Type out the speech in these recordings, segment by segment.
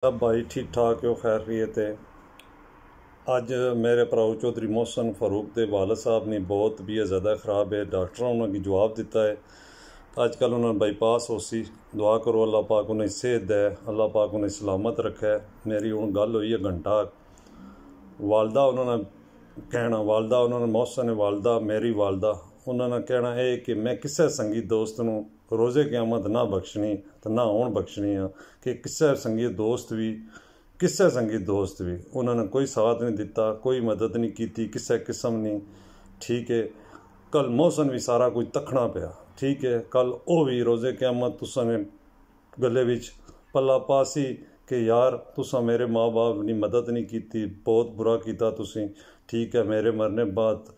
सब भाई ठीक ठाक हो खैरियत है। अज मेरे भराओ चौधरी मोहसन फारूक के वालद साहब ने बहुत भी ज़्यादा ख़राब है। डॉक्टर ने उन्होंने जवाब दिता है। अजकल उन्होंने बाईपास हो सी, दुआ करो अल्लाह पाक उन्हें सेहत दे, अल्लाह पाक उन्हें सलामत रखे। मेरी हूँ गल हुई है घंटा वालदा उन्होंने कहना, वालदा उन्होंने मोहसन वालदा मेरी वालदा उन्होंने कहना है कि मैं किसी संगी दोस्त नूं रोज़े क़यामत ना बख्शनी तो ना हुण बख्शनी आ कि किसी संगी दोस्त भी उन्होंने कोई साथ नहीं दिता, कोई मदद नहीं की किसी किस्म नहीं। ठीक है, कल मोहसन भी सारा कुछ तखना पिया। ठीक है, कल वो भी रोज़े क़यामत तुसां गले विच पल्ला पासी कि यार तुसां मेरे माँ बाप की मदद नहीं की, बहुत बुरा किया तुसीं। ठीक है, मेरे मरने बाद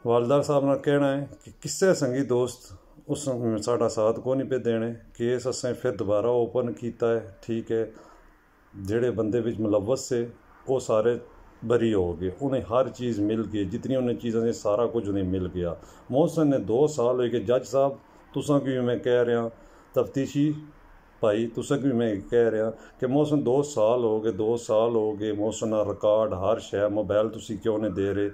वालदा साहब ने कहना है कि किसी संगी दोस्त उस साडा साथ को नहीं पे देने। केस असें फिर दोबारा ओपन किया है। ठीक है, जेड़े बंदे विच मुलव्वस से वो सारे बरी हो गए, उन्हें हर चीज़ मिल गई, जितनी उन्हें चीज़ें से सारा कुछ उन्हें मिल गया। मोहसन ने 2 साल हो गए। जज साहब तुसां की मैं कह रहा, तफ्तीशी भाई तुसां की मैं कह रहा कि मोहसन 2 साल हो गए मोहसन का रिकॉर्ड हर शय, मोबाइल तुसी क्यों नहीं दे रहे,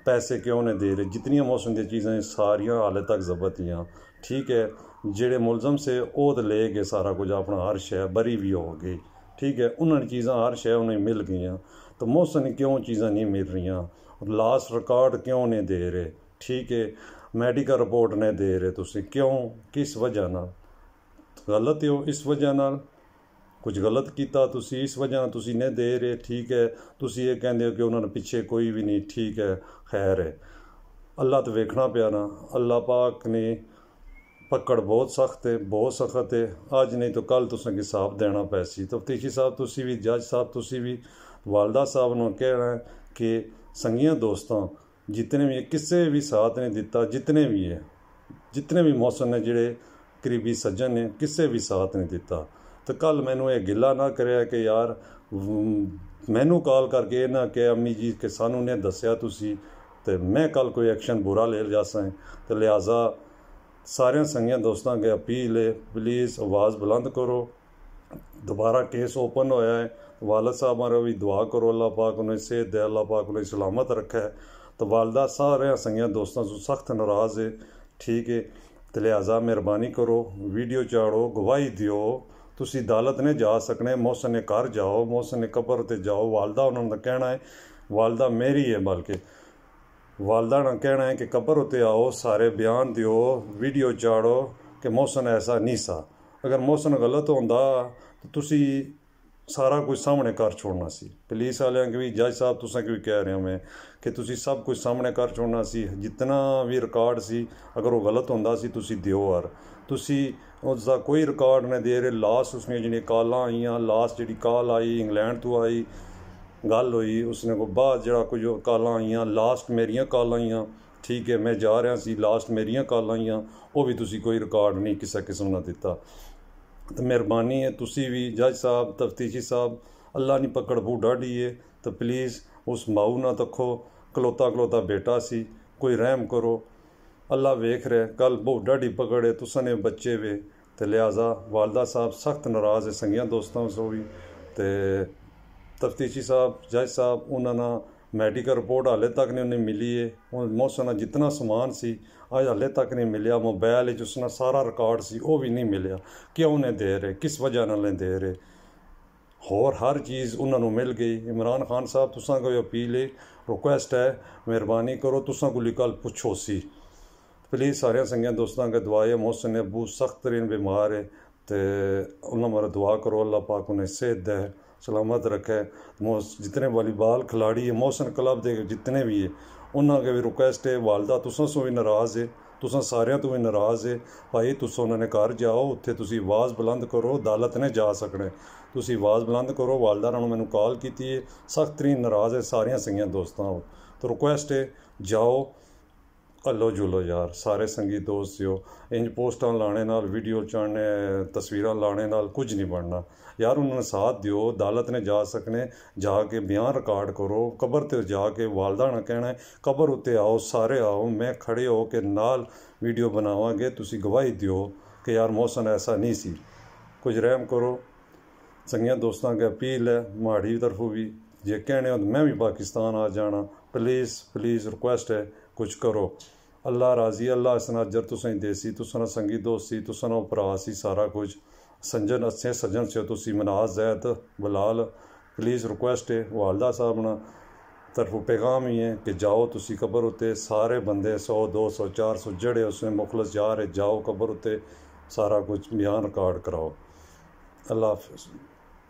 पैसे क्यों नहीं दे रहे, जितनियां मौसम दी चीज़ें सारियां हाले तक जबत हियां। ठीक है, जेड़े मुलजम से वो तो ले गए सारा कुछ, अपना हर शय बरी भी हो गई। ठीक है, उन्होंने चीज़ां हर शय उन्हें मिल गई, तो मौसम क्यों चीज़ां नहीं मिल रही, लास्ट रिकॉर्ड क्यों नहीं दे रहे। ठीक है, मैडिकल रिपोर्ट नहीं दे रहे तुसी क्यों, किस वजह नाल गलत हो, इस वजह नाल कुछ गलत किया तुसी, इस वजह तुसी नहीं दे रहे। ठीक है, तुसी ये कहते हो कि उन्होंने पिछे कोई भी नहीं। ठीक है, खैर है, अल्लाह तो वेखना पिया ना। अल्लाह पाक ने पकड़ बहुत सख्त है, बहुत सख्त है। अज नहीं तो कल तुसें हिसाब देना पैसी। तफ्तीशी साहब तुसी भी, जज साहब तुसी भी, वालदा साहब ने कहना है कि संगियां दोस्तों जितने भी किसी भी साथ नहीं दिता, जितने भी मौसम ने जेड़े करीबी सज्जन ने किसी भी साथ नहीं दिता। तो कल मैनू ये गिला ना करे कि यार मैनू कॉल करके ये ना कि अम्मी जी कि सानू ने दसिया तुसी, तो मैं कल कोई एक्शन बुरा ले जासा। तो लिहाजा सारे संगियां दोस्तों के अपील है, प्लीज़ आवाज़ बुलंद करो। दोबारा केस ओपन होया है, वालद साहब मारे भी दुआ करो अल्लाह पाक उन्हें सेहत दे, अल्लाह पाक उन्हें सलामत रखे। तो वालदा सारे संगियां दोस्तों से सख्त नाराज़ है। ठीक है, तो लिहाजा मेहरबानी करो, वीडियो चाड़ो, गवाही दियो। तुसी अदालत ने जा सकने, मोहसन ने घर जाओ, मोहसन ने कबर ते जाओ। वालदा उन्होंने कहना है, वालदा मेरी है, बल्कि वालदा ने कहना है कि कबर उत्ते आओ, सारे बयान दियो, वीडियो चाड़ो कि मोहसन ऐसा नहीं सा। अगर मोहसन गलत होंदा तो तुसी सारा कुछ सामने कर छोड़ना सी। पुलिस वाले के भी, जज साहब तुसें भी कह रहा मैं कि तुसी सब कुछ सामने कर छोड़ना सी। जितना भी रिकॉर्ड सी अगर वो गलत होंदा सी तुसी दियो, यार तुसी उसका कोई रिकॉर्ड नहीं दे रहे। लास्ट उसमें जिन्हें कॉलां आईयां, लास्ट जी कॉल आई इंग्लैंड तो आई, गल हुई उसने को बाद जरा कुछ कॉलां आईयां, लास्ट मेरियां कॉल आईयां। ठीक है, मैं जा रहा सी, लास्ट मेरियां कॉल आईयां, वो भी तुसी कोई रिकॉर्ड नहीं किसी किस्म का दिता। तो मेहरबानी है तुसी भी, जज साहब, तफ्तीशी साहब, अल्लाह नहीं पकड़ बू डाढ़ी है, तो प्लीज़ उस माऊ ना तखो, कलोता बेटा सी, कोई रहम करो। अल्लाह वेख रहे, कल बहुत डाढ़ी पकड़ है, तुसने बच्चे वे। तो लिहाजा वालदा साहब सख्त नाराज़ है संगियां दोस्तों से भी। तो तफ्तीशी साहब, जज साहब, उन्होंने मैडिकल रिपोर्ट हाले तक नहीं उन्हें मिली है। मौसम जितना समान सी अज हाले तक नहीं मिलिया। मोबाइल उसना सारा रिकॉर्ड सी वो भी नहीं मिलिया। क्यों नहीं दे रहे, किस वजह नाल नहीं दे रहे, होर हर चीज़ उन्होंने मिल गई। इमरान खान साहब तुसां कोई अपील है, रिक्वेस्ट है, मेहरबानी करो तुसां को कल पुछो सी प्लीज़। सारे संगियां दोस्तों के दुआ है, मोहसन अबू सख्त तरीन बीमार है, तो उन्होंने मारा दुआ करो अल्लाह पाक उन्हें सेहत दे, सलामत रखे। जितने वॉलीबॉल खिलाड़ी है मोहसन क्लब के जितने भी है उन्होंने भी रिक्वेस्ट है, वालदा तुसां सो भी नाराज़ है, तुसां सारियां तो भी नाराज़ है भाई। तुस उन्होंने घर जाओ, उत्थे तुसी आवाज़ बुलंद करो, अदालत ने जा सकने, तुसी आवाज़ बुलंद करो। वालदा ने मैनू कॉल की है, सख्त तरीन नाराज़ है सारियां संगियां दोस्तों। तो रिक्वेस्ट है, जाओ हलो जुलो यार, सारे संगी दोस्त जो इंज पोस्टां लाने नाल, वीडियो चाड़ने, तस्वीरां लाने नाल कुछ नहीं बनना यार। उन्होंने साथ दियो, अदालत ने जा सकने, जाके बयान रिकॉर्ड करो, कबर ते जाके वालदा ने कहना है कबर उत्ते आओ, सारे आओ, मैं खड़े हो के नाल वीडियो बनावांगे, तुसी गवाही दियो कि यार मौसम ऐसा नहीं सी, कुछ रहम करो। चंगिया दोस्तों की अपील है माड़ी तरफों भी, जे कहने हो तो मैं भी पाकिस्तान आ जाना, प्लीज़ प्लीज़ रिक्वेस्ट है कुछ करो। अल्लाह राजी, अल्लाह हसन अजर तुसें देसी, तुसना संगी दोस्ती, तुसना भरा सी सारा कुछ, संजन अच्छे सज्जन से तुसी मनाज जैद बलाल, प्लीज़ रिक्वेस्ट है वालदा साहब ना तरफों पैगाम ही है कि जाओ तुसी कबर उत्ते, सारे बंदे 100 200 400 जड़े उसमें मुखलस जा रहे, जाओ कबर उत्ते सारा कुछ बयान रिकॉर्ड कराओ। अल्लाह हाफिज़।